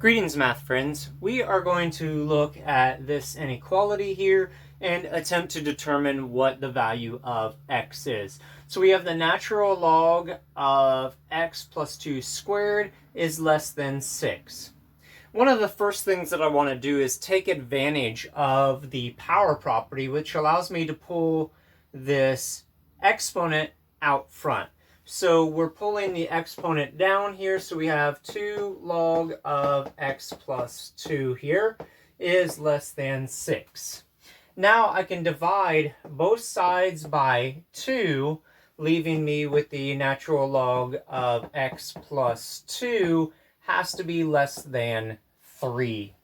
Greetings, math friends. We are going to look at this inequality here and attempt to determine what the value of x is. So we have the natural log of x plus 2 squared is less than 6. One of the first things that I want to do is take advantage of the power property, which allows me to pull this exponent out front. So we're pulling the exponent down here, so we have 2 log of x plus 2 here is less than 6. Now I can divide both sides by 2, leaving me with the natural log of x plus 2 has to be less than 3.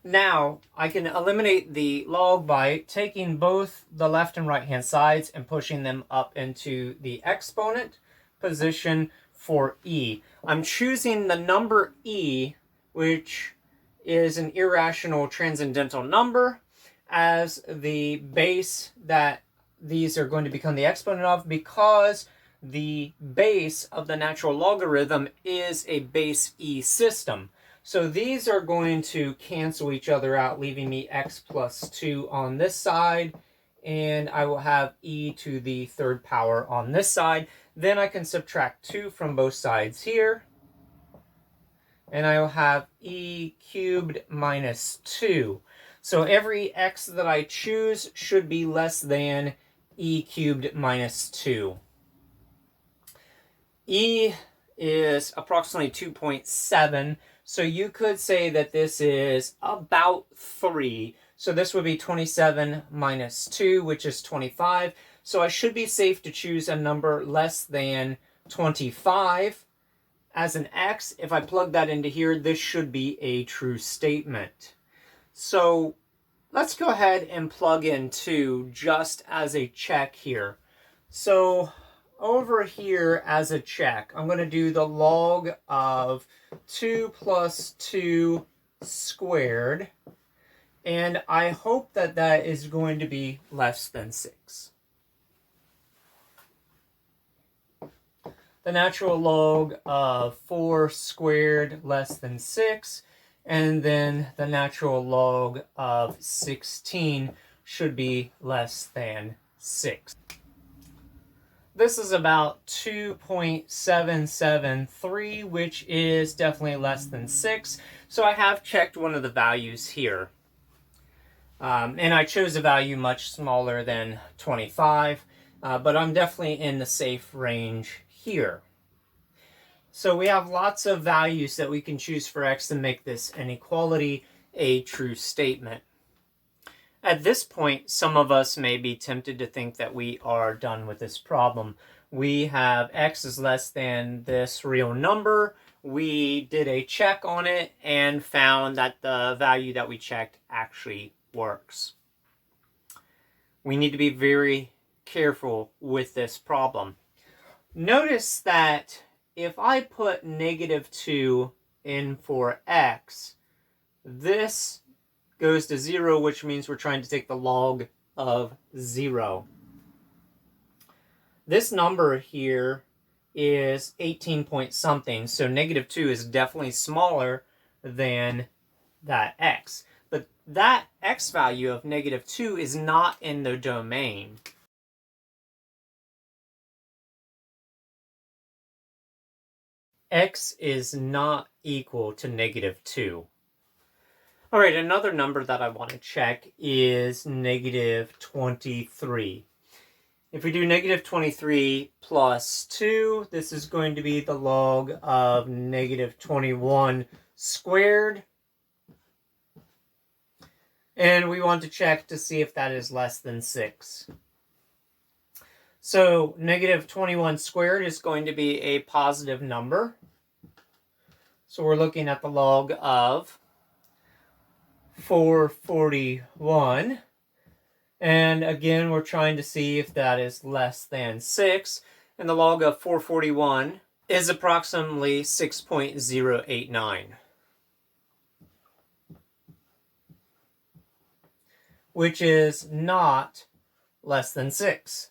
Now, I can eliminate the log by taking both the left and right hand sides and pushing them up into the exponent position for e. I'm choosing the number e, which is an irrational transcendental number, as the base that these are going to become the exponent of, because the base of the natural logarithm is a base e system. So these are going to cancel each other out, leaving me x plus 2 on this side, and I will have e to the third power on this side. Then I can subtract 2 from both sides here, and I will have e cubed minus 2. So every x that I choose should be less than e cubed minus 2. E is approximately 2.7. So you could say that this is about 3. So this would be 27 minus 2, which is 25. So I should be safe to choose a number less than 25 as an x. If I plug that into here, this should be a true statement. So let's go ahead and plug in 2 just as a check here. So over here as a check, I'm going to do the log of 2 plus 2 squared, and I hope that that is going to be less than 6. The natural log of 4 squared less than 6, and then the natural log of 16 should be less than 6. This is about 2.773, which is definitely less than 6. So I have checked one of the values here. And I chose a value much smaller than 25, but I'm definitely in the safe range here. So we have lots of values that we can choose for x to make this inequality a true statement. At this point, some of us may be tempted to think that we are done with this problem. We have x is less than this real number. We did a check on it and found that the value that we checked actually works. We need to be very careful with this problem. Notice that if I put negative 2 in for x, this goes to 0, which means we're trying to take the log of 0. This number here is 18 point something, so negative 2 is definitely smaller than that x. But that x value of negative 2 is not in the domain. X is not equal to negative 2. All right, another number that I want to check is negative 23. If we do negative 23 plus 2, this is going to be the log of negative 21 squared. And we want to check to see if that is less than 6. So negative 21 squared is going to be a positive number. So we're looking at the log of 441, and again we're trying to see if that is less than 6, and the log of 441 is approximately 6.089, which is not less than 6.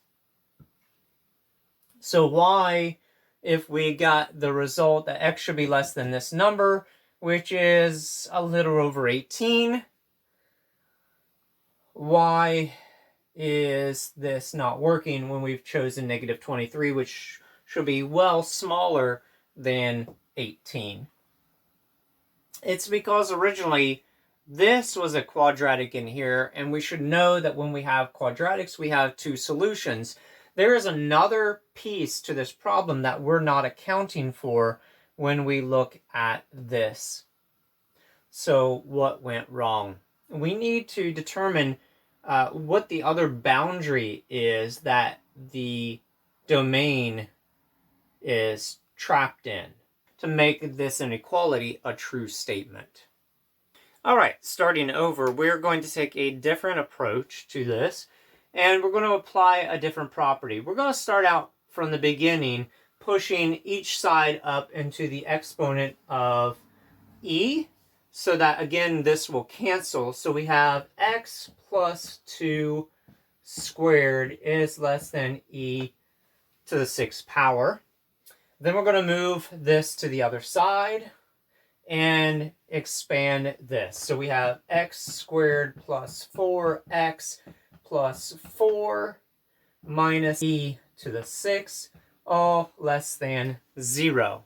So why if we got the result that x should be less than this number, which is a little over 18. Why is this not working when we've chosen negative 23, which should be well smaller than 18? It's because originally this was a quadratic in here, and we should know that when we have quadratics, we have two solutions. There is another piece to this problem that we're not accounting for when we look at this. So what went wrong? We need to determine what the other boundary is that the domain is trapped in to make this inequality a true statement. All right, starting over, we're going to take a different approach to this, and we're going to apply a different property. We're going to start out from the beginning, pushing each side up into the exponent of e, so that, again, this will cancel. So we have x plus 2 squared is less than e to the 6th power. Then we're going to move this to the other side and expand this. So we have x squared plus 4x plus 4 minus e to the 6, all less than 0.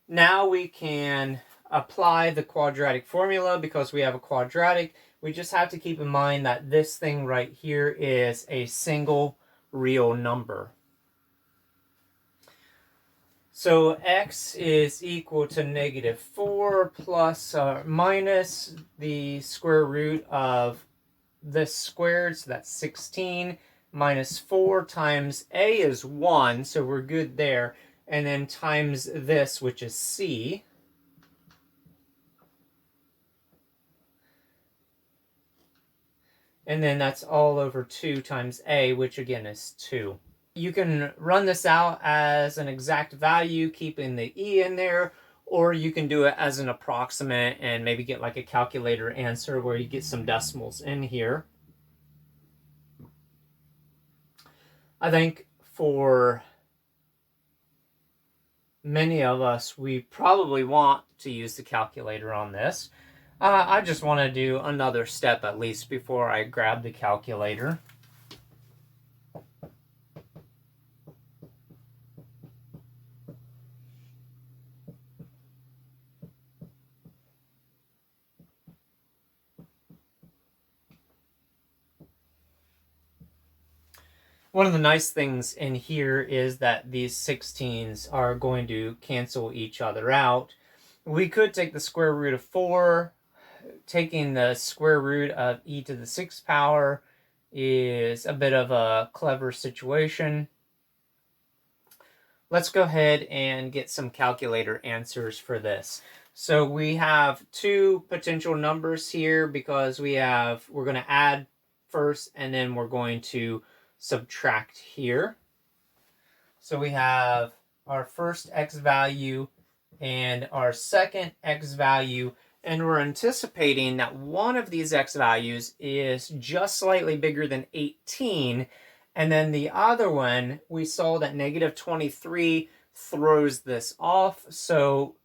Now we can apply the quadratic formula because we have a quadratic. We just have to keep in mind that this thing right here is a single real number. So x is equal to negative 4 plus or minus the square root of this squared, so that's 16, minus 4 times a is 1, so we're good there, and then times this, which is c. And then that's all over 2 times a, which again is 2. You can run this out as an exact value, keeping the e in there, or you can do it as an approximate and maybe get like a calculator answer where you get some decimals in here. I think for many of us, we probably want to use the calculator on this. I just want to do another step at least before I grab the calculator. One of the nice things in here is that these 16s are going to cancel each other out. We could take the square root of 4. Taking the square root of e to the 6th power is a bit of a clever situation. Let's go ahead and get some calculator answers for this. So we have two potential numbers here because we're going to add first and then we're going to subtract here. So we have our first x value and our second x value, and we're anticipating that one of these x values is just slightly bigger than 18, and then the other one, we saw that negative 23 throws this off, so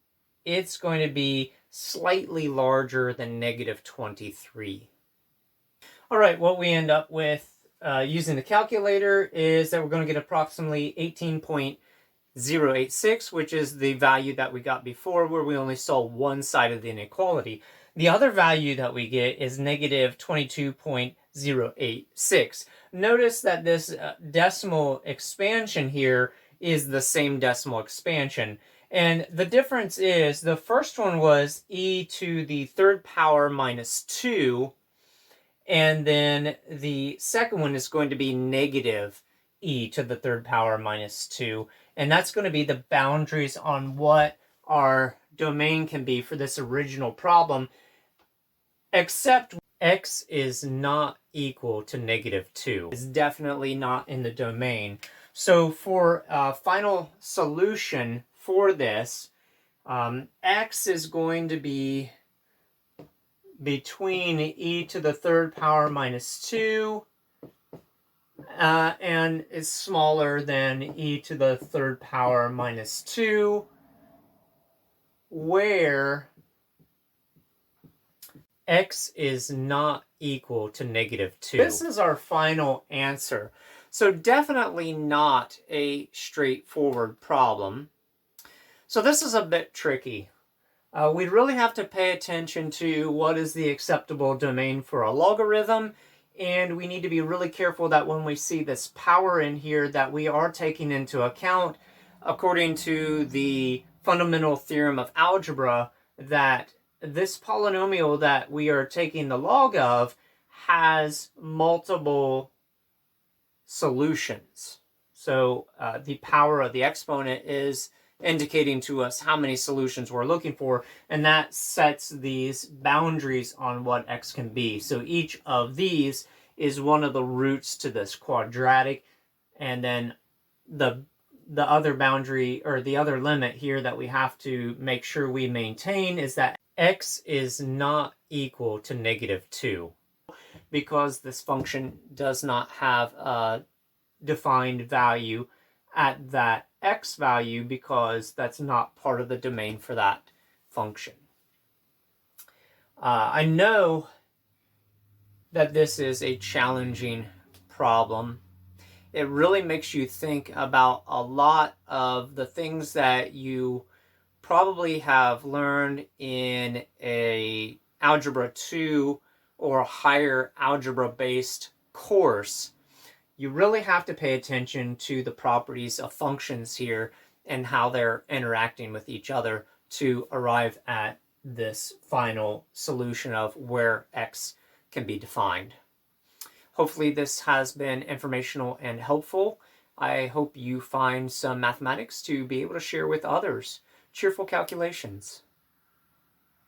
it's going to be slightly larger than negative 23. All right, what we end up with using the calculator is that we're going to get approximately 18.086, which is the value that we got before where we only saw one side of the inequality. The other value that we get is negative 22.086. Notice that this decimal expansion here is the same decimal expansion. And the difference is the first one was e to the 3rd power minus 2. And then the second one is going to be negative e to the 3rd power minus 2. And that's going to be the boundaries on what our domain can be for this original problem, except x is not equal to negative 2. It's definitely not in the domain. So for a final solution for this, x is going to be between e to the 3rd power minus 2 and is smaller than e to the third power minus 2, where x is not equal to -2. This is our final answer. So definitely not a straightforward problem. So this is a bit tricky. We'd really have to pay attention to what is the acceptable domain for a logarithm, and we need to be really careful that when we see this power in here that we are taking into account, according to the fundamental theorem of algebra, that this polynomial that we are taking the log of has multiple solutions. So the power of the exponent is indicating to us how many solutions we're looking for, and that sets these boundaries on what x can be. So each of these is one of the roots to this quadratic, and then the other boundary, or the other limit here that we have to make sure we maintain, is that x is not equal to -2, because this function does not have a defined value at that x value, because that's not part of the domain for that function. I know that this is a challenging problem. It really makes you think about a lot of the things that you probably have learned in a Algebra 2 or higher algebra-based course. You really have to pay attention to the properties of functions here and how they're interacting with each other to arrive at this final solution of where x can be defined. Hopefully this has been informational and helpful. I hope you find some mathematics to be able to share with others. Cheerful calculations.